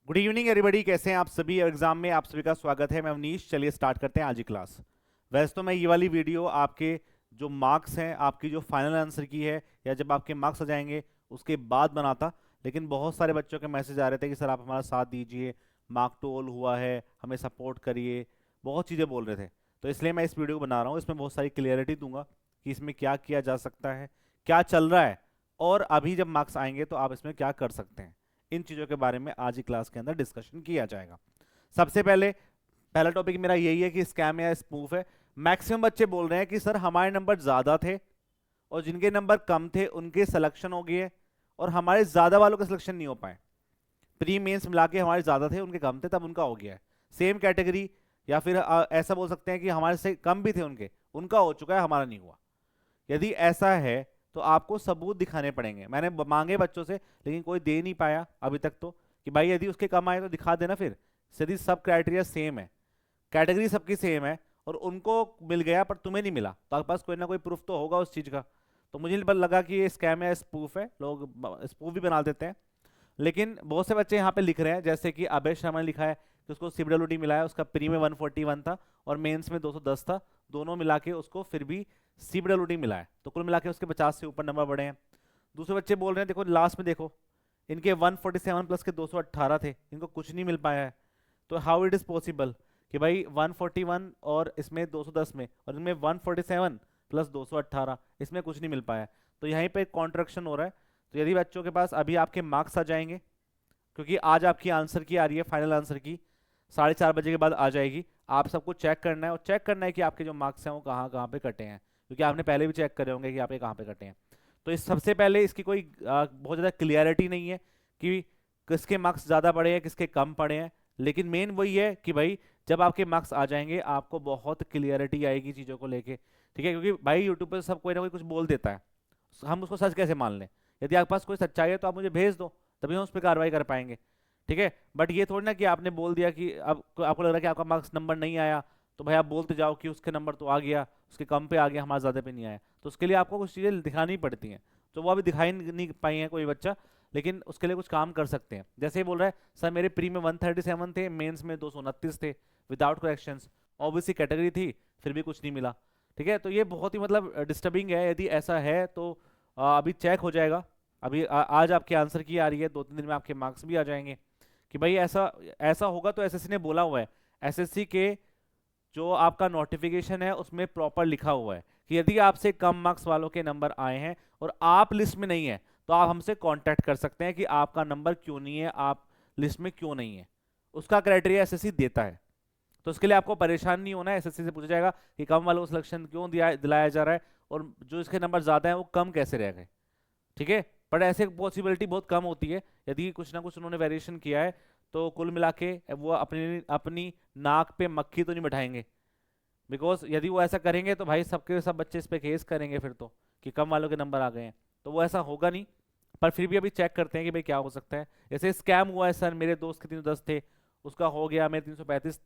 Good evening everybody, कैसे हैं आप सभी। एग्जाम में आप सभी का स्वागत है। मैं अवनीश, चलिए स्टार्ट करते हैं आज की क्लास। वैसे तो मैं ये वाली वीडियो आपके जो मार्क्स हैं, आपकी जो फाइनल आंसर की है, या जब आपके मार्क्स आ जाएंगे उसके बाद बनाता, लेकिन बहुत सारे बच्चों के मैसेज आ रहे थे कि सर आप हमारा साथ दीजिए, मार्क टू ऑल हुआ है, हमें सपोर्ट करिए, बहुत चीज़ें बोल रहे थे। तो इसलिए मैं इस वीडियो को बना रहा हूँ। इसमें बहुत सारी क्लियरिटी दूंगा कि इसमें क्या किया जा सकता है, क्या चल रहा है, और अभी जब मार्क्स आएंगे तो आप इसमें क्या कर सकते हैं। इन चीज़ों के बारे में आज की क्लास के अंदर डिस्कशन किया जाएगा। सबसे पहले पहला टॉपिक मेरा यही है कि स्कैम या स्पूफ है। मैक्सिमम बच्चे बोल रहे हैं कि सर हमारे नंबर ज़्यादा थे और जिनके नंबर कम थे उनके सिलेक्शन हो गए, और हमारे ज़्यादा वालों के सिलेक्शन नहीं हो पाए। प्री मेंस मिला के हमारे ज़्यादा थे, उनके कम थे, तब उनका हो गया है। सेम कैटेगरी, या फिर ऐसा बोल सकते हैं कि हमारे से कम भी थे उनके, उनका हो चुका है, हमारा नहीं हुआ। यदि ऐसा है तो आपको सबूत दिखाने पड़ेंगे। मैंने मांगे बच्चों से, लेकिन कोई दे नहीं पाया अभी तक। तो कि भाई यदि उसके कम आए तो दिखा देना। फिर यदि सब क्राइटेरिया सेम है, कैटेगरी सबकी सेम है, और उनको मिल गया पर तुम्हें नहीं मिला, तो आपके पास कोई ना कोई प्रूफ तो होगा उस चीज़ का। तो मुझे लगा कि ये स्कैम है, स्पूफ है, लोग स्पूफ भी बना देते हैं। लेकिन बहुत से बच्चे यहाँ पे लिख रहे हैं, जैसे कि अभय शर्मा ने लिखा है कि उसको सीडब्ल्यूडी मिला है, उसका प्री में 141 था और मेंस में 210 था, दोनों मिला के उसको फिर भी सीडब्ल्यूडी मिला है, तो कुल मिला के उसके 50 से ऊपर नंबर बढ़े हैं। दूसरे बच्चे बोल रहे हैं, देखो लास्ट में देखो, इनके 147 प्लस के 218 थे, इनको कुछ नहीं मिल पाया है। तो हाउ इट इज़ पॉसिबल कि भाई 141 और इसमें 210 में, और इनमें 147 प्लस 218, इसमें कुछ नहीं मिल पाया। तो यहीं पे कॉन्ट्रैक्शन हो रहा है। तो यदि बच्चों के पास अभी आपके मार्क्स आ जाएंगे, क्योंकि आज आपकी आंसर की आ रही है, फाइनल आंसर की 4:30 बजे के बाद आ जाएगी। आप सबको चेक करना है, और चेक करना है कि आपके जो मार्क्स हैं वो कहाँ कहाँ पे कटे हैं, क्योंकि आपने पहले भी चेक करे होंगे कि आपके कहाँ पे कटे हैं। तो इस सबसे पहले इसकी कोई बहुत ज़्यादा क्लियरिटी नहीं है कि किसके मार्क्स ज़्यादा पड़े हैं, किसके कम पड़े हैं। लेकिन मेन वही है कि भाई जब आपके मार्क्स आ जाएंगे आपको बहुत क्लियरिटी आएगी चीज़ों को लेके। ठीक है, क्योंकि भाई यूट्यूब पर सब कोई ना कोई कुछ बोल देता है, हम उसको सच कैसे मान लें। यदि आपके पास कोई सच्चाई है तो आप मुझे भेज दो, तभी हम उस पर कार्रवाई कर पाएंगे। ठीक है, बट ये थोड़ी ना कि आपने बोल दिया कि अब आपको लग रहा है कि आपका मार्क्स नंबर नहीं आया, तो भाई आप बोलते जाओ कि उसके नंबर तो आ गया, उसके कम पे आ गया, हमारे ज़्यादा पे नहीं आया। तो उसके लिए आपको कुछ चीज़ें दिखानी पड़ती हैं, तो वो अभी दिखाई नहीं पाई हैं कोई बच्चा। लेकिन उसके लिए कुछ काम कर सकते हैं। जैसे ही बोल रहा है सर मेरे प्री में 137 थे, मेंस में 229 थे, विदाउट करेक्शंस, ऑब्वियसली कैटेगरी थी, फिर भी कुछ नहीं मिला। ठीक है, तो ये बहुत ही मतलब डिस्टर्बिंग है। यदि ऐसा है तो अभी चेक हो जाएगा। अभी आज आपके आंसर की आ रही है, 2-3 दिन में आपके मार्क्स भी आ जाएंगे कि भाई ऐसा ऐसा होगा। तो एसएससी ने बोला हुआ है, एसएससी के जो आपका नोटिफिकेशन है उसमें प्रॉपर लिखा हुआ है कि यदि आपसे कम मार्क्स वालों के नंबर आए हैं और आप लिस्ट में नहीं है, तो आप हमसे कांटेक्ट कर सकते हैं कि आपका नंबर क्यों नहीं है, आप लिस्ट में क्यों नहीं है। उसका क्राइटेरिया एसएससी देता है। तो उसके लिए आपको परेशान नहीं होना है। एसएससी से पूछा जाएगा कि कम वालों को सिलेक्शन क्यों दिलाया जा रहा है, और जो इसके नंबर ज़्यादा हैं वो कम कैसे रह गए। ठीक है, पर ऐसे पॉसिबिलिटी बहुत कम होती है। यदि कुछ ना कुछ उन्होंने वेरिएशन किया है तो कुल मिला के वो अपनी अपनी नाक पे मक्खी तो नहीं बैठाएंगे। बिकॉज यदि वो ऐसा करेंगे तो भाई सबके सब बच्चे इस पे केस करेंगे फिर, तो कि कम वालों के नंबर आ गए हैं। तो वो ऐसा होगा नहीं। पर फिर भी अभी चेक करते हैं कि भाई क्या हो सकता है। जैसे स्कैम हुआ है सर, मेरे दोस्त के 310 थे, उसका हो गया, मेरे 335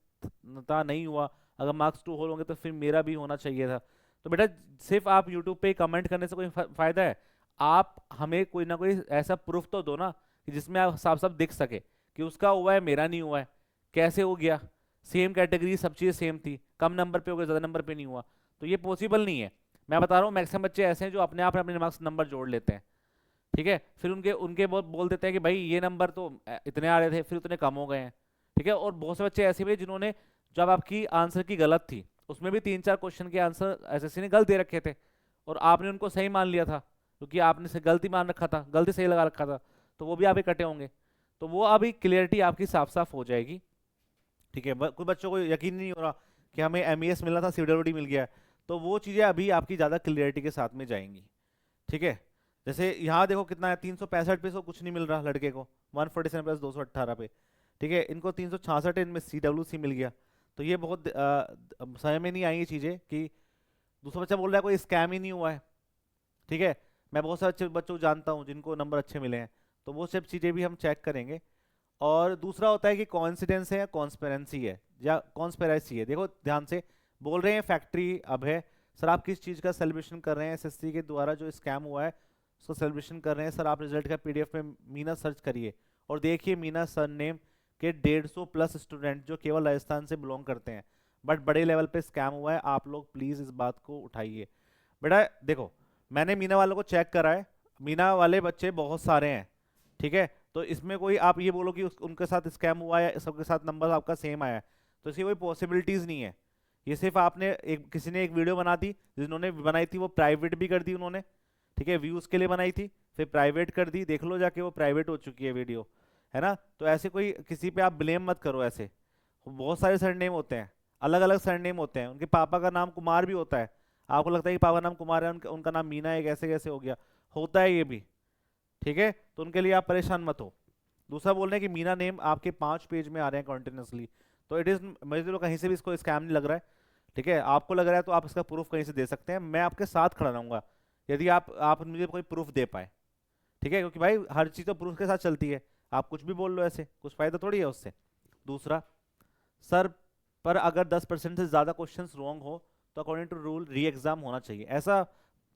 था, नहीं हुआ। अगर मार्क्स टू होल होंगे तो फिर मेरा भी होना चाहिए था। तो बेटा सिर्फ आप यूट्यूब पे कमेंट करने से कोई फायदा है? आप हमें कोई ना कोई ऐसा प्रूफ तो दो ना कि जिसमें आप साफ साफ दिख सके कि उसका हुआ है, मेरा नहीं हुआ है। कैसे हो गया? सेम कैटेगरी, सब चीज़ सेम थी, कम नंबर पे हो गया, ज़्यादा नंबर पे नहीं हुआ। तो ये पॉसिबल नहीं है। मैं बता रहा हूँ मैक्सिमम बच्चे ऐसे हैं जो अपने आप अपने मार्क्स नंबर जोड़ लेते हैं। ठीक है, फिर उनके उनके बहुत बोल देते हैं कि भाई ये नंबर तो इतने आ रहे थे, फिर उतने कम हो गए हैं। ठीक है, और बहुत से बच्चे ऐसे भी हैं जिन्होंने, जब आपकी आंसर की गलत थी उसमें भी 3-4 क्वेश्चन के आंसर एसएससी ने गलत दे रखे थे, और आपने उनको सही मान लिया था क्योंकि आपने से गलती मान रखा था, गलती सही लगा रखा था। तो वो भी आपके कटे होंगे। तो वो अभी क्लियरिटी आपकी साफ साफ हो जाएगी। ठीक है, कुछ बच्चों को यकीन नहीं हो रहा कि हमें एमईएस मिलना था, सीडब्ल्यूडी मिल गया है। तो वो चीज़ें अभी आपकी ज़्यादा क्लियरिटी के साथ में जाएंगी। ठीक है, जैसे यहाँ देखो कितना है, 365 पे, सो कुछ नहीं मिल रहा लड़के को, 147 प्लस 218 पे। ठीक है, इनको 366 है, इनमें CWC मिल गया। तो ये बहुत समझ में नहीं आई ये चीज़ें कि दूसरा बच्चा बोल रहा है कोई स्कैम ही नहीं हुआ है। ठीक है, मैं बहुत सारे अच्छे बच्चों को जानता हूँ जिनको नंबर अच्छे मिले हैं। तो वो सब चीज़ें भी हम चेक करेंगे। और दूसरा होता है कि कॉन्सिडेंस है या कॉन्स्पेरेंसी है या कॉन्स्पेरेसी है। देखो ध्यान से, बोल रहे हैं फैक्ट्री अब है। सर आप किस चीज़ का सेलिब्रेशन कर रहे हैं? एसएससी के द्वारा जो स्कैम हुआ है उसको सेलिब्रेशन कर रहे हैं। सर आप रिजल्ट का PDF में मीना सर्च करिए और देखिए मीना सर नेम कि 150 प्लस स्टूडेंट जो केवल राजस्थान से बिलोंग करते हैं, बट बड़े लेवल पे स्कैम हुआ है। आप लोग प्लीज़ इस बात को उठाइए। बेटा देखो, मैंने मीना वालों को चेक करा है, मीना वाले बच्चे बहुत सारे हैं, ठीक है। तो इसमें कोई आप ये बोलो कि उनके साथ स्कैम हुआ है, सबके साथ नंबर आपका सेम आया है, तो इसकी कोई पॉसिबिलिटीज़ नहीं है। ये सिर्फ आपने किसी ने एक वीडियो बना दी, जिन्होंने बनाई थी वो प्राइवेट भी कर दी उन्होंने, ठीक है, व्यूज़ के लिए बनाई थी, फिर प्राइवेट कर दी, देख लो जाके वो प्राइवेट हो चुकी है वीडियो, है ना। तो ऐसे कोई किसी पे आप ब्लेम मत करो। ऐसे बहुत सारे सरनेम होते हैं, अलग अलग सरनेम होते हैं, उनके पापा का नाम कुमार भी होता है, आपको लगता है कि पापा का नाम कुमार है, उनका नाम मीना है, कैसे कैसे हो गया, होता है ये भी, ठीक है। तो उनके लिए आप परेशान मत हो। दूसरा बोल रहे हैं कि मीना नेम आपके 5 पेज में आ रहे हैं कंटिन्यूसली, तो इट इज़, मुझे तो कहीं से भी इसको स्कैम नहीं लग रहा है, ठीक है। आपको लग रहा है तो आप इसका प्रूफ कहीं से दे सकते हैं, मैं आपके साथ खड़ा रहूंगा यदि आप मुझे कोई प्रूफ दे पाए, ठीक है, क्योंकि भाई हर चीज़ तो प्रूफ के साथ चलती है। आप कुछ भी बोल लो ऐसे, कुछ फायदा थोड़ी है उससे। दूसरा, सर पर अगर 10% से ज़्यादा क्वेश्चंस रॉन्ग हो तो according to rule re exam होना चाहिए, ऐसा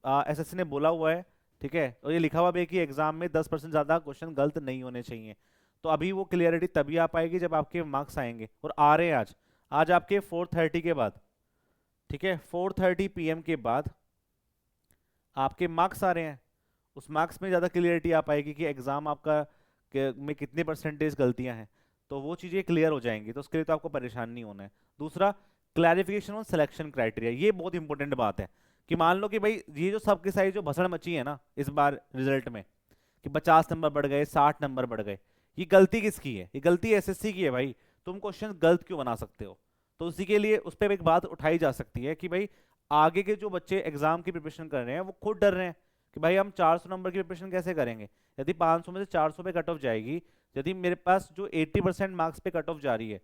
एसएससी ने बोला हुआ है, ठीक है। और ये लिखा हुआ भी है कि एग्जाम में 10% ज़्यादा क्वेश्चन गलत नहीं होने चाहिए। तो अभी वो क्लियरिटी तभी आ पाएगी जब आपके मार्क्स आएंगे, और आ रहे हैं आज। आज आपके 4:30 के बाद, ठीक है, 4:30 PM के बाद आपके मार्क्स आ रहे हैं। उस मार्क्स में ज़्यादा क्लियरिटी आ पाएगी कि एग्ज़ाम आपका में कितने परसेंटेज गलतियां हैं, तो वो चीज़ें क्लियर हो जाएंगी, तो उसके लिए तो आपको परेशान नहीं होना है। दूसरा, क्लैरिफिकेशन ऑन सिलेक्शन क्राइटेरिया, ये बहुत इंपॉर्टेंट बात है। कि मान लो कि भाई ये जो सबके सारी जो भसड़ मची है ना इस बार रिजल्ट में, कि 50 नंबर बढ़ गए, 60 नंबर बढ़ गए, ये गलती किसकी है? ये गलती एसएससी की है भाई। तुम क्वेश्चन गलत क्यों बना सकते हो? तो उसी के लिए उस पर एक बात उठाई जा सकती है कि भाई आगे के जो बच्चे एग्जाम की प्रिपरेशन कर रहे हैं वो खुद डर रहे हैं कि भाई हम 400 नंबर की प्रिपरेशन कैसे करेंगे। यदि 500 में से 400 पे कट ऑफ जाएगी, यदि मेरे पास जो 80% मार्क्स पे कट ऑफ जा रही है,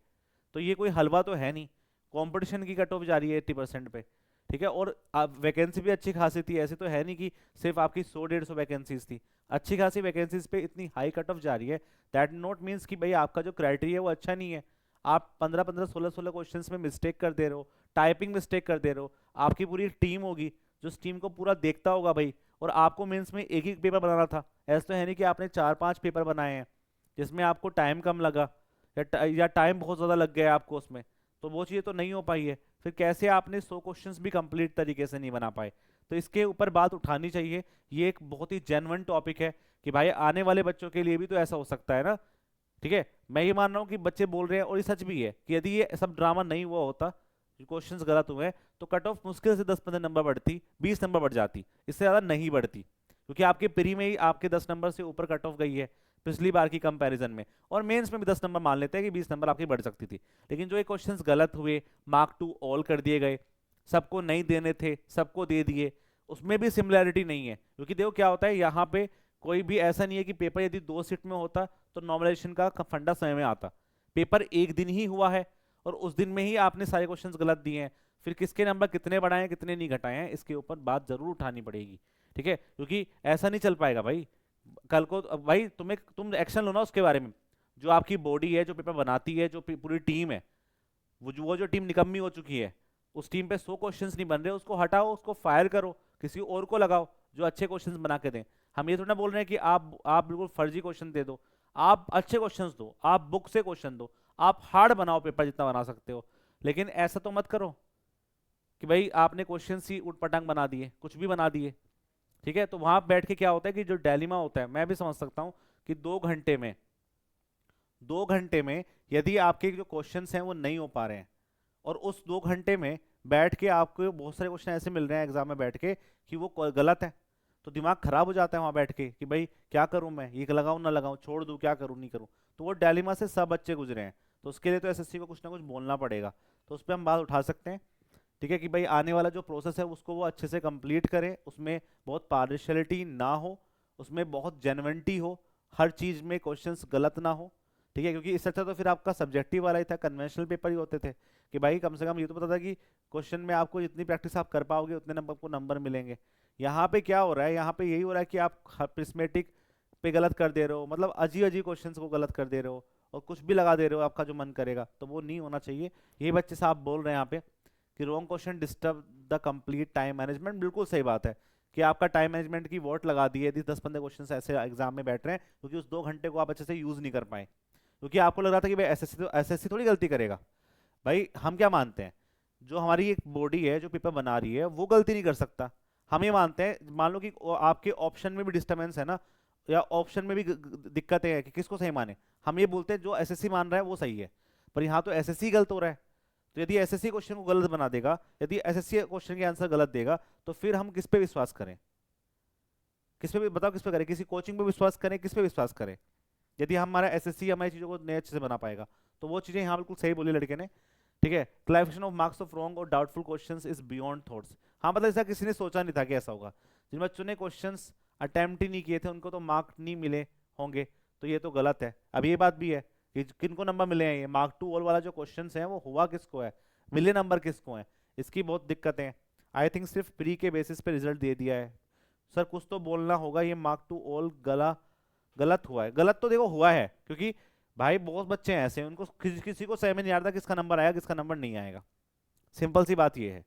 तो ये कोई हलवा तो है नहीं, कंपटीशन की कट ऑफ जा रही है 80% पे, ठीक है। और वैकेंसी भी अच्छी खासी थी, ऐसे तो है नहीं कि सिर्फ आपकी 100-150 वैकेंसीज थी, अच्छी खासी वैकेंसीज पे इतनी हाई कट ऑफ जा रही है। दैट नॉट मीन्स कि भाई आपका जो क्राइटेरिया है वो अच्छा नहीं है। आप 15-15, 16-16 क्वेश्चन में मिस्टेक कर दे रहे हो, टाइपिंग मिस्टेक कर दे रहे हो। आपकी पूरी टीम होगी जो इस टीम को पूरा देखता होगा भाई, और आपको मेंस में एक ही पेपर बनाना था। ऐसा तो है नहीं कि आपने 4-5 पेपर बनाए हैं जिसमें आपको टाइम कम लगा, या टाइम बहुत ज़्यादा लग गया आपको उसमें, तो वो चीज़ तो नहीं हो पाई है। फिर कैसे आपने 100 क्वेश्चंस भी कंप्लीट तरीके से नहीं बना पाए? तो इसके ऊपर बात उठानी चाहिए। ये एक बहुत ही जेन्युइन टॉपिक है कि भाई आने वाले बच्चों के लिए भी तो ऐसा हो सकता है ना, ठीक है। मैं ये मान रहा हूँ कि बच्चे बोल रहे हैं, और ये सच भी है, कि यदि ये सब ड्रामा नहीं हुआ होता, क्वेश्चंस गलत हुए, तो कट ऑफ मुश्किल से 10-15 नंबर बढ़ती, 20 नंबर बढ़ जाती, इससे ज़्यादा नहीं बढ़ती, क्योंकि आपके प्री में ही आपके 10 नंबर से ऊपर कट ऑफ गई है पिछली बार की कंपैरिजन में। और मेंस में भी 10 नंबर मान लेते हैं कि 20 नंबर आपकी बढ़ सकती थी। लेकिन जो ये क्वेश्चंस गलत हुए, मार्क टू ऑल कर दिए गए, सबको नहीं देने थे सबको दे दिए, उसमें भी सिमिलैरिटी नहीं है। क्योंकि देखो क्या होता है यहाँ पे, कोई भी ऐसा नहीं है कि पेपर यदि 2 शिफ्ट में होता तो नॉर्मलाइजेशन का फंडा समय में आता। पेपर एक दिन ही हुआ है, और उस दिन में ही आपने सारे क्वेश्चंस गलत दिए हैं। फिर किसके नंबर कितने बढ़ाए हैं कितने नहीं घटाए हैं, इसके ऊपर बात जरूर उठानी पड़ेगी, ठीक है। क्योंकि ऐसा नहीं चल पाएगा भाई। कल को भाई तुम एक्शन लो ना उसके बारे में। जो आपकी बॉडी है जो पेपर बनाती है, जो पूरी टीम है, वो जो टीम निकम्मी हो चुकी है, उस टीम पे 100 क्वेश्चंस नहीं बन रहे, उसको हटाओ, उसको फायर करो, किसी और को लगाओ जो अच्छे क्वेश्चंस बना के दें। हम ये थोड़ा बोल रहे हैं कि आप बिल्कुल फर्जी क्वेश्चन दे दो, आप अच्छे क्वेश्चंस दो, आप बुक से क्वेश्चन दो, आप हार्ड बनाओ पेपर जितना बना सकते हो। लेकिन ऐसा तो मत करो कि भाई आपने क्वेश्चन ही उटपटांग बना दिए, कुछ भी बना दिए, ठीक है। तो वहां बैठ के क्या होता है कि जो डायलेमा होता है, मैं भी समझ सकता हूँ कि 2 घंटे में यदि आपके जो क्वेश्चंस हैं वो नहीं हो पा रहे हैं, और उस 2 घंटे में बैठ के आपको बहुत सारे क्वेश्चन ऐसे मिल रहे हैं एग्जाम में बैठ के कि वो गलत है, तो दिमाग खराब हो जाता है वहां बैठ के कि भाई क्या करूं मैं, ये लगाऊं ना लगाऊं, छोड़ दूं, क्या करूं नहीं करूं। तो वो डायलेमा से सब बच्चे गुजरे हैं। तो उसके लिए तो एसएससी को कुछ ना कुछ बोलना पड़ेगा, तो उस पर हम बात उठा सकते हैं, ठीक है। कि भाई आने वाला जो प्रोसेस है उसको वो अच्छे से कंप्लीट करें, उसमें बहुत पार्शियलिटी ना हो, उसमें बहुत जेन्युइनिटी हो, हर चीज़ में क्वेश्चंस गलत ना हो, ठीक है। क्योंकि इससे अच्छा तो फिर आपका सब्जेक्टिव वाला ही था, कन्वेंशनल पेपर ही होते थे कि भाई कम से कम ये तो पता था कि क्वेश्चन में आपको जितनी प्रैक्टिस आप कर पाओगे उतने नंबर आपको नंबर मिलेंगे। यहाँ पे क्या हो रहा है, यहाँ पे यही हो रहा है कि आप प्रिस्मेटिक पे गलत कर दे रहे हो, मतलब अजीब अजीब क्वेश्चन को गलत कर दे रहे हो, और कुछ भी लगा दे रहे हो आपका जो मन करेगा, तो वो नहीं होना चाहिए। ये बच्चे साहब बोल रहे हैं यहाँ पे कि wrong question disturb the complete time management, बिल्कुल सही बात है कि आपका टाइम मैनेजमेंट की वोट लगा दी है, यदि 10-15 क्वेश्चन ऐसे एग्जाम में बैठ रहे हैं क्योंकि उस 2 घंटे को आप अच्छे से यूज नहीं कर पाए। क्योंकि आपको लग रहा था कि भाई एसएससी थोड़ी गलती करेगा। भाई हम क्या मानते हैं, जो हमारी एक बॉडी है जो पेपर बना रही है वो गलती नहीं कर सकता। हम ये मानते हैं, मान लो कि आपके ऑप्शन में भी डिस्टर्बेंस है ना, या ऑप्शन में भी दिक्कतें हैं कि किसको सही माने। हम ये बोलते हैं जो एसएससी मान रहा है वो सही है, पर यहाँ तो एसएससी गलत हो रहा है। तो यदि एसएससी क्वेश्चन को गलत बना देगा, यदि एसएससी क्वेश्चन के आंसर गलत देगा, तो फिर हम किस पे विश्वास करें? किस पे भी बताओ, किस पे करें? किसी कोचिंग पे विश्वास करें, किस पे विश्वास करें? यदि हमारा एसएससी हमारी चीज़ों को नए अच्छे से बना पाएगा, तो वो चीज़ें यहाँ बिल्कुल सही बोली लड़के ने। ठीक है, clarification of marks of wrong और doubtful questions is beyond thoughts. हाँ मतलब ऐसा किसी ने सोचा नहीं था कि ऐसा होगा। जिन बच्चों ने क्वेश्चंस अटेम्प्ट ही नहीं किए थे उनको तो मार्क नहीं मिले होंगे, तो ये तो गलत है। अब ये बात भी है कि किनको नंबर मिले हैं, ये मार्क टू ऑल वाला जो क्वेश्चंस है वो हुआ किसको है, मिले नंबर किसको है, इसकी बहुत दिक्कतें हैं। आई थिंक सिर्फ प्री के बेसिस पे रिजल्ट दे दिया है। सर कुछ तो बोलना होगा, ये मार्क टू ऑल गलत हुआ है। गलत तो देखो हुआ है, क्योंकि भाई बहुत बच्चे हैं ऐसे, उनको किसी को समझ में नहीं आता किसका नंबर आएगा किसका नंबर नहीं आएगा। सिंपल सी बात ये है।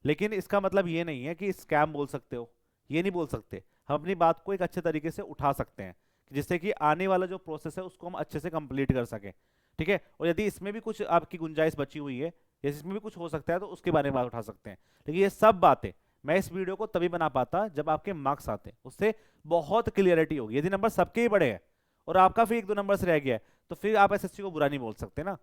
लेकिन इसका मतलब ये नहीं है कि स्कैम बोल सकते हो, ये नहीं बोल सकते। हम अपनी बात को एक अच्छे तरीके से उठा सकते हैं जिससे कि आने वाला जो प्रोसेस है उसको हम अच्छे से कंप्लीट कर सकें। ठीक है, और यदि इसमें भी कुछ आपकी गुंजाइश बची हुई है या इसमें भी कुछ हो सकता है तो उसके बारे में बात उठा सकते हैं। लेकिन ये सब बातें मैं इस वीडियो को तभी बना पाता जब आपके मार्क्स आते हैं, उससे बहुत क्लियरिटी होगी। यदि नंबर सबके ही बड़े हैं और आपका फिर एक दो नंबर से रह गया है, तो फिर आप एसएससी को बुरा नहीं बोल सकते ना,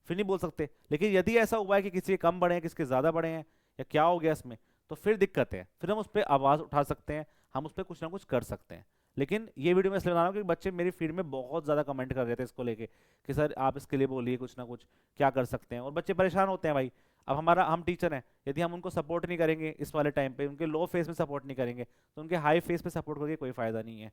फिर नहीं बोल सकते। लेकिन यदि ऐसा हुआ है कि किसी के कम बड़े हैं किसके ज्यादा बड़े हैं या क्या हो गया इसमें, तो फिर दिक्कत है, फिर हम उस पर आवाज उठा सकते हैं, हम उस पर कुछ ना कुछ कर सकते हैं। लेकिन ये वीडियो मैं इसलिए बना रहा हूँ क्योंकि बच्चे मेरी फीड में बहुत ज़्यादा कमेंट कर रहे थे इसको लेके कि सर आप इसके लिए बोलिए कुछ ना कुछ, क्या कर सकते हैं, और बच्चे परेशान होते हैं भाई। अब हम टीचर हैं, यदि हम उनको सपोर्ट नहीं करेंगे इस वाले टाइम पे, उनके लो फेस में सपोर्ट नहीं करेंगे, तो उनके हाई फेस पे सपोर्ट करके कोई फ़ायदा नहीं है।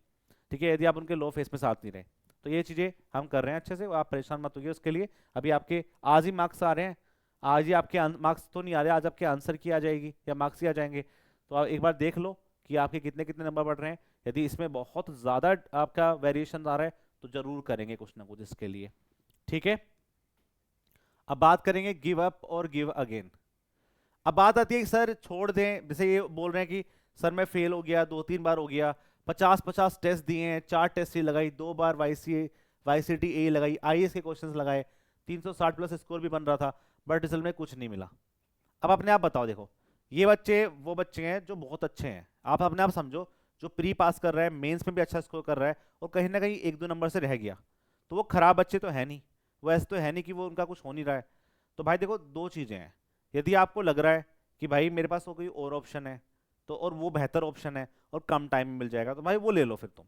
ठीक है, यदि आप उनके लो फेस में साथ नहीं रहे, तो ये चीज़ें हम कर रहे हैं अच्छे से, आप परेशान मत होइए उसके लिए। अभी आपके आज ही मार्क्स आ रहे हैं, आज ही आपके मार्क्स तो नहीं आ रहे, आज आपके आंसर की आ जाएगी या मार्क्स ही आ जाएंगे। तो आप एक बार देख लो कि आपके कितने कितने नंबर बढ़ रहे हैं। यदि इसमें बहुत ज़्यादा आपका वेरिएशन आ रहा है तो जरूर करेंगे कुछ ना कुछ इसके लिए। ठीक है, अब बात करेंगे गिव अप और गिव अगेन। अब बात आती है कि सर छोड़ दें, जैसे ये बोल रहे हैं कि सर मैं फेल हो गया, 2-3 बार हो गया, 50-50 टेस्ट दिए हैं, 4 टेस्ट लगाई, 2 बार YCT लगाई, IAS के क्वेश्चंस लगाए, 360 प्लस स्कोर भी बन रहा था, बट रिजल्ट में कुछ नहीं मिला। अब अपने आप बताओ, देखो ये बच्चे वो बच्चे हैं जो बहुत अच्छे हैं, आप अपने आप समझो, जो प्री पास कर रहा है, मेंस में भी अच्छा स्कोर कर रहा है और कहीं ना कहीं 1-2 नंबर से रह गया, तो वो खराब बच्चे तो है नहीं, वो ऐसे तो है नहीं कि वो उनका कुछ हो नहीं रहा है। तो भाई देखो दो चीजें हैं, यदि आपको लग रहा है कि भाई मेरे पास वो कोई और ऑप्शन है, तो और वो बेहतर ऑप्शन है और कम टाइम में मिल जाएगा, तो भाई वो ले लो फिर तुम।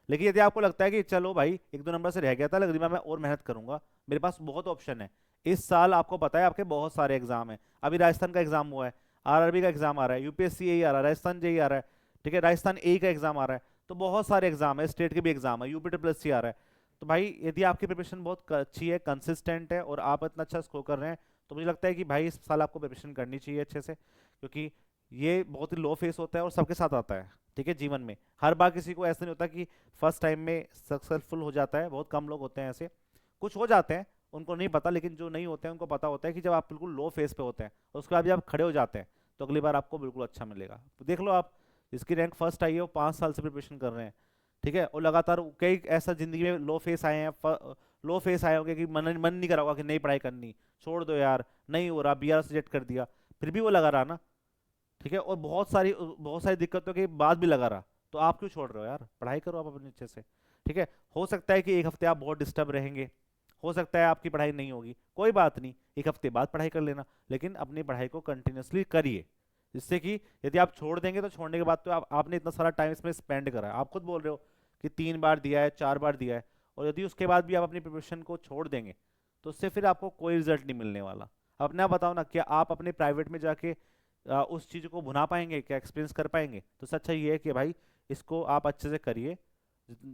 लेकिन यदि आपको लगता है कि चलो भाई 1-2 नंबर से रह गया था, लेकिन मैं और मेहनत करूंगा, मेरे पास बहुत ऑप्शन है, इस साल आपको पता है आपके बहुत सारे एग्जाम है, अभी राजस्थान का एग्जाम हुआ है, आरआरबी का एग्जाम आ रहा है, यूपीएससी यही आ रहा है, राजस्थान जेई आ रहा है, ठीक है, राजस्थान ए का एग्जाम आ रहा है, तो बहुत सारे एग्जाम है, स्टेट के भी एग्जाम है, यूपी ट्रिपल एस सी आ रहा है। तो भाई यदि आपकी प्रिपरेशन बहुत अच्छी है, कंसिस्टेंट है और आप इतना अच्छा स्कोर कर रहे हैं, तो मुझे लगता है कि भाई इस साल आपको प्रिपरेशन करनी चाहिए अच्छे से, क्योंकि ये बहुत ही लो फेस होता है और सबके साथ आता है। ठीक है, जीवन में हर बार किसी को ऐसा नहीं होता कि फर्स्ट टाइम में सक्सेसफुल हो जाता है, बहुत कम लोग होते हैं ऐसे, कुछ हो जाते हैं उनको नहीं पता, लेकिन जो नहीं होते हैं उनको पता होता है कि जब आप बिल्कुल लो फेस पे होते हैं और उसके बाद जब आप खड़े हो जाते हैं तो अगली बार आपको बिल्कुल अच्छा मिलेगा। तो देख लो आप, जिसकी रैंक फर्स्ट आई है वो 5 साल से प्रिपरेशन कर रहे हैं। ठीक है, और लगातार कई ऐसा जिंदगी में लो फेस आए हैं, लो फेस आए होंगे कि मन नहीं करा होगा कि नहीं पढ़ाई करनी, छोड़ दो यार, नहीं हो रहा, BR रिजेक्ट कर दिया, फिर भी वो लगा रहा ना। ठीक है, और बहुत सारी दिक्कतों के बाद भी लगा रहा, तो आप क्यों छोड़ रहे हो यार, पढ़ाई करो आप अपने अच्छे से। ठीक है, हो सकता है कि एक हफ्ते आप बहुत डिस्टर्ब रहेंगे, हो सकता है आपकी पढ़ाई नहीं होगी, कोई बात नहीं, एक हफ्ते बाद पढ़ाई कर लेना, लेकिन अपनी पढ़ाई को कंटिन्यूसली करिए, जिससे कि यदि आप छोड़ देंगे तो छोड़ने के बाद तो आपने इतना सारा टाइम इसमें स्पेंड करा है, आप खुद बोल रहे हो कि 3 बार दिया है, 4 बार दिया है, और यदि उसके बाद भी आप अपनी प्रिपरेशन को छोड़ देंगे तो उससे फिर आपको कोई रिजल्ट नहीं मिलने वाला। अपने आप बताओ ना, क्या आप अपने प्राइवेट में जाके उस चीज़ को भुना पाएंगे, क्या एक्सपीरियंस कर पाएंगे? तो सच्चा ये है कि भाई इसको आप अच्छे से करिए।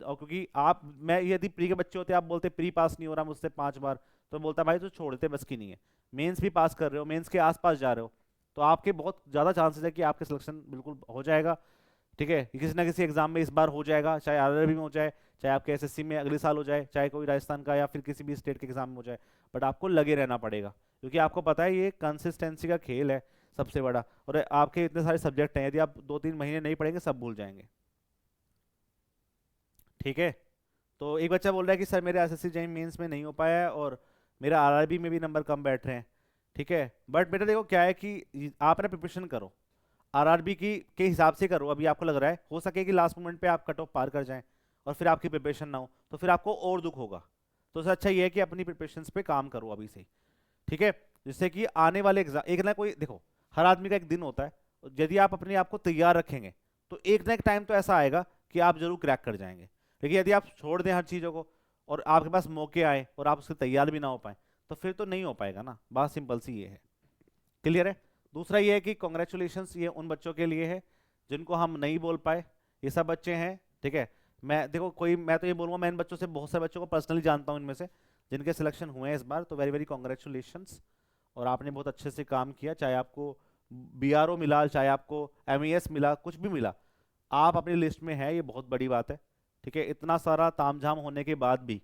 और क्योंकि आप, मैं यदि प्री के बच्चे होते आप बोलते प्री पास नहीं हो रहा मुझसे 5 बार, तो बोलता भाई तो छोड़ते, बस की नहीं है, मेंस भी पास कर रहे हो, मेंस के आसपास जा रहे हो, तो आपके बहुत ज़्यादा चांसेस है कि आपके सिलेक्शन बिल्कुल हो जाएगा। ठीक है, किसी ना किसी एग्जाम में इस बार हो जाएगा, चाहे आरआरबी में हो जाए, चाहे आपके एसएससी में अगले साल हो जाए, चाहे कोई राजस्थान का या फिर किसी भी स्टेट के एग्जाम में हो जाए, बट आपको लगे रहना पड़ेगा, क्योंकि आपको पता है ये कंसिस्टेंसी का खेल है सबसे बड़ा, और आपके इतने सारे सब्जेक्ट हैं, यदि आप 2-3 महीने नहीं पढ़ेंगे सब भूल जाएंगे। ठीक है, तो एक बच्चा बोल रहा है कि सर मेरे एसएससी जेईई मेंस में नहीं हो पाया है और मेरा आरआरबी में भी नंबर कम बैठ रहे हैं। ठीक है, बट बेटा देखो क्या है कि आप ना प्रिपरेशन करो, आरआरबी की के हिसाब से करो। अभी आपको लग रहा है हो सके कि लास्ट मोमेंट पे आप कट ऑफ पार कर जाएं और फिर आपकी प्रिपरेशन ना हो, तो फिर आपको और दुख होगा। तो उससे अच्छा ये है कि अपनी प्रिपरेशन पे काम करो अभी से ही। ठीक है, जिससे कि आने वाले एग्जाम, एक ना कोई देखो, हर आदमी का एक दिन होता है, यदि आप अपने आप को तैयार रखेंगे तो एक ना एक टाइम तो ऐसा आएगा कि आप जरूर क्रैक कर जाएंगे। लेकिन यदि आप छोड़ दें हर चीज़ों को और आपके पास मौके आए और आप उससे तैयार भी ना हो पाए, तो फिर तो नहीं हो पाएगा ना। बात सिंपल सी ये है। क्लियर है? दूसरा ये है कि कॉन्ग्रेचुलेशंस ये उन बच्चों के लिए है जिनको हम नहीं बोल पाए। ये सब बच्चे हैं, ठीक है। मैं देखो कोई, मैं तो ये बोलूँगा, मैं इन बच्चों से, बहुत सारे बच्चों को पर्सनली जानता हूँ इनमें से जिनके सिलेक्शन हुए हैं इस बार, तो वेरी वेरी कॉन्ग्रेचुलेशंस। और आपने बहुत अच्छे से काम किया, चाहे आपको बीआरओ मिला, चाहे आपको एमईएस मिला, कुछ भी मिला, आप अपनी लिस्ट में है, ये बहुत बड़ी बात है। ठीक है, इतना सारा तामझाम होने के बाद भी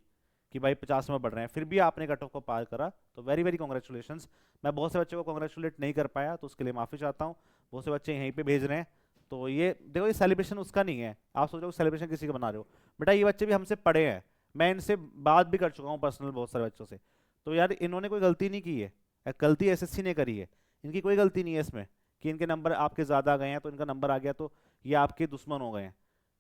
कि भाई 50 नंबर बढ़ रहे हैं, फिर भी आपने कट ऑफ को पार करा, तो वेरी वेरी कॉन्ग्रेचुलेशंस। मैं बहुत से बच्चों को कॉन्ग्रेचुलेट नहीं कर पाया, तो उसके लिए माफ़ी चाहता हूँ। बहुत से बच्चे यहीं पे भेज रहे हैं, तो ये देखो, ये सेलिब्रेशन उसका नहीं है। आप सोचो सेलिब्रेशन किसी का बना रहे हो, बेटा ये बच्चे भी हमसे पढ़े हैं, मैं इनसे बात भी कर चुका हूँ पर्सनल बहुत सारे बच्चों से। तो यार इन्होंने कोई गलती नहीं की है, गलती एसएससी ने करी है। इनकी कोई गलती नहीं है इसमें कि इनके नंबर आपके ज़्यादा आ गए हैं तो इनका नंबर आ गया तो ये आपके दुश्मन हो गए हैं।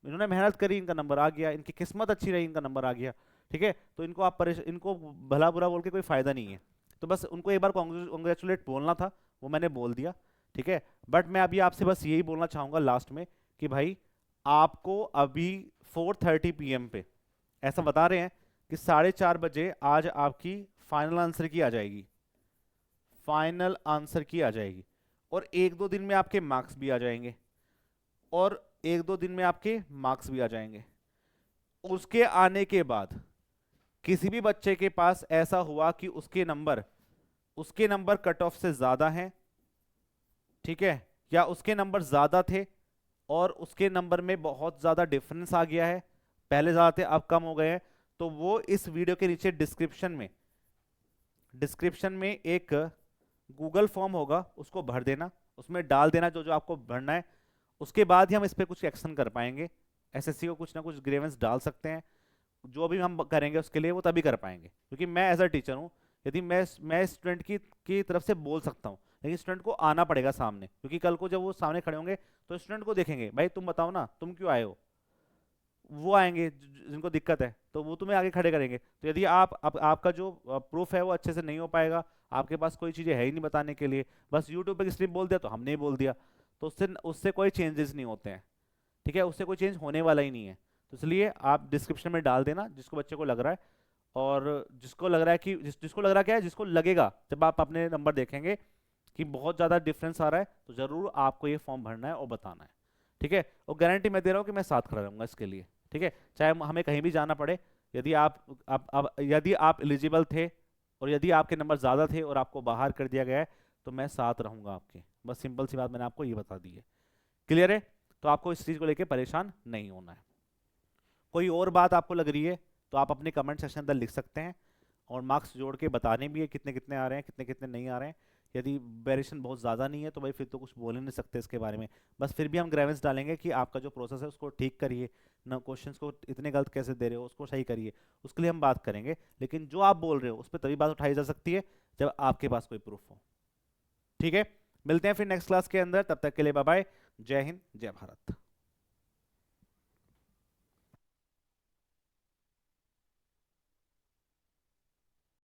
इन्होंने मेहनत करी, इनका नंबर आ गया, इनकी किस्मत अच्छी रही, इनका नंबर आ गया। ठीक है, तो इनको आप इनको भला बुरा बोल के कोई फ़ायदा नहीं है। तो बस उनको एक बार कॉन्ग्रेचुलेट बोलना था, वो मैंने बोल दिया। ठीक है, बट मैं अभी आपसे बस यही बोलना चाहूँगा लास्ट में कि भाई आपको अभी 4:30 PM पे ऐसा बता रहे हैं कि 4:30 बजे आज आपकी फाइनल आंसर की आ जाएगी, फाइनल आंसर की आ जाएगी। और एक दो दिन में आपके मार्क्स भी आ जाएंगे, और एक दो दिन में आपके मार्क्स भी आ जाएंगे। उसके आने के बाद किसी भी बच्चे के पास ऐसा हुआ कि उसके नंबर कट ऑफ से ज्यादा हैं, ठीक है, या उसके नंबर ज्यादा थे और उसके नंबर में बहुत ज्यादा डिफरेंस आ गया है, पहले ज्यादा थे अब कम हो गए हैं, तो वो इस वीडियो के नीचे डिस्क्रिप्शन में एक गूगल फॉर्म होगा, उसको भर देना, उसमें डाल देना जो जो आपको भरना है। उसके बाद ही हम इस पर कुछ एक्शन कर पाएंगे। एसएससी को कुछ ना कुछ ग्रीवेंस डाल सकते हैं, जो भी हम करेंगे उसके लिए वो तभी कर पाएंगे, क्योंकि मैं एज अ टीचर हूँ। यदि मैं स्टूडेंट की तरफ से बोल सकता हूँ, लेकिन स्टूडेंट को आना पड़ेगा सामने, क्योंकि कल को जब वो सामने खड़े होंगे तो स्टूडेंट को देखेंगे, भाई तुम बताओ ना तुम क्यों आए हो। वो आएंगे जिनको दिक्कत है, तो वो तुम्हें आगे खड़े करेंगे। तो यदि आपका जो प्रूफ है वो अच्छे से नहीं हो पाएगा, आपके पास कोई चीज़ें है ही नहीं बताने के लिए, बस यूट्यूब पे किसी ने बोल दिया तो हमने ही बोल दिया, तो उससे उससे कोई चेंजेस नहीं होते हैं। ठीक है, उससे कोई चेंज होने वाला ही नहीं है। तो इसलिए आप डिस्क्रिप्शन में डाल देना जिसको बच्चे को लग रहा है, और जिसको लग रहा है कि जिसको लग रहा क्या है, जिसको लगेगा जब आप अपने नंबर देखेंगे कि बहुत ज़्यादा डिफरेंस आ रहा है, तो ज़रूर आपको ये फॉर्म भरना है और बताना है। ठीक है, और गारंटी मैं दे रहा हूँ कि मैं साथ खड़ा रहूँगा इसके लिए। ठीक है, चाहे हमें कहीं भी जाना पड़े, यदि यदि आप एलिजिबल थे और यदि आपके नंबर ज़्यादा थे और आपको बाहर कर दिया गया है, तो मैं साथ रहूँगा आपके। बस सिंपल सी बात मैंने आपको ये बता दी है। क्लियर है? तो आपको इस चीज़ को लेकर परेशान नहीं होना है। कोई और बात आपको लग रही है तो आप अपने कमेंट सेक्शन अंदर लिख सकते हैं, और मार्क्स जोड़ के बताने भी है कितने कितने आ रहे हैं, कितने कितने नहीं आ रहे हैं। यदि वेरिएशन बहुत ज़्यादा नहीं है तो भाई फिर तो कुछ बोल ही नहीं सकते इसके बारे में। बस फिर भी हम ग्रेवेंस डालेंगे कि आपका जो प्रोसेस है उसको ठीक करिए, ना क्वेश्चंस को इतने गलत कैसे दे रहे हो उसको सही करिए, उसके लिए हम बात करेंगे। लेकिन जो आप बोल रहे हो उस पर तभी बात उठाई जा सकती है जब आपके पास कोई प्रूफ हो। ठीक है, मिलते हैं फिर नेक्स्ट क्लास के अंदर, तब तक के लिए बाय बाय, जय हिंद जय भारत।